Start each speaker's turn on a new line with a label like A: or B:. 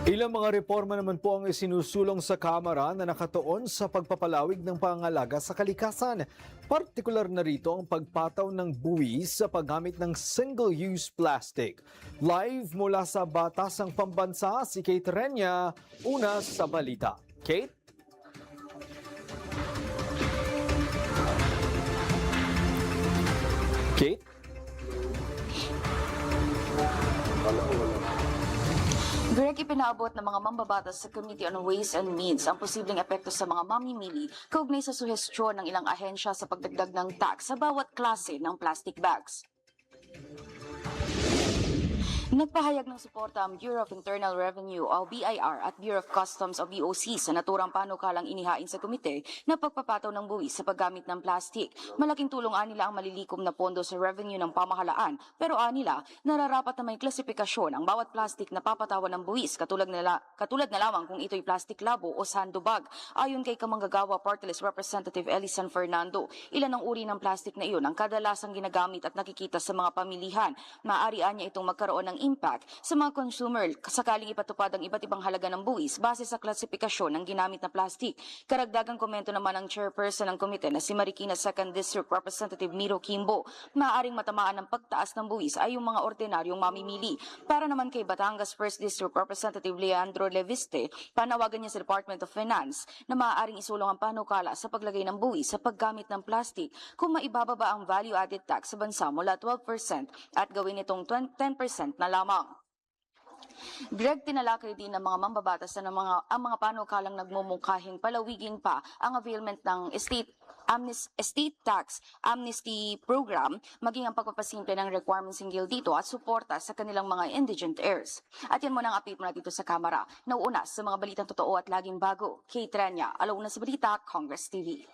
A: Ilang mga reforma naman po ang isinusulong sa Kamara na nakatuon sa pagpapalawig ng pangangalaga sa kalikasan. Partikular na rito ang pagpataw ng buwis sa paggamit ng single-use plastic. Live mula sa Batasang Pambansa, si Kate Renya, una sa balita. Kate? Kate?
B: Greg, ipinaabot ng mga mambabatas sa Committee on Ways and Means ang posibleng epekto sa mga mamimili kaugnay sa suhestyon ng ilang ahensya sa pagdagdag ng tax sa bawat klase ng plastic bags. Nagpahayag ng suporta ang Bureau of Internal Revenue o BIR at Bureau of Customs o BOC sa naturang panukalang inihain sa komite na pagpapataw ng buwis sa paggamit ng plastic. Malaking tulong nila ang malilikom na pondo sa revenue ng pamahalaan, pero nila nararapat na may klasifikasyon ang bawat plastic na papatawan ng buwis katulad na lamang kung ito'y plastic labo o sandbag. Ayon kay Kamanggagawa Party List Representative Elisan Fernando, ilan ang uri ng plastic na iyon ang kadalasang ginagamit at nakikita sa mga pamilihan. Maaari niya itong magkaroon ng impact sa mga consumer sakaling ipatupad ang iba't ibang halaga ng buwis base sa klasifikasyon ng ginamit na plastic. Karagdagang komento naman ng chairperson ng komite na si Marikina 2nd District Representative Miro Kimbo, maaaring matamaan ng pagtaas ng buwis ay yung mga ordinaryong mamimili. Para naman kay Batangas 1st District Representative Leandro Leviste, panawagan niya sa Department of Finance na maaaring isulong ang panukala sa paglagay ng buwis sa paggamit ng plastic kung maibababa ang value-added tax sa bansa mula 12% at gawin itong 10% na lamang. Greg, tinalakay din ng mga mambabatas na ang mga panukalang nagmumungkahing palawigin pa ang availment ng estate tax amnesty program, maging ang pagpapasimple ng requirements hinggil dito at suporta sa kanilang mga indigent heirs. At yan muna ang update mula dito sa Kamara. Nauuna sa mga balitang totoo at laging bago. Kate Renya, alauna sa balita, Congress TV.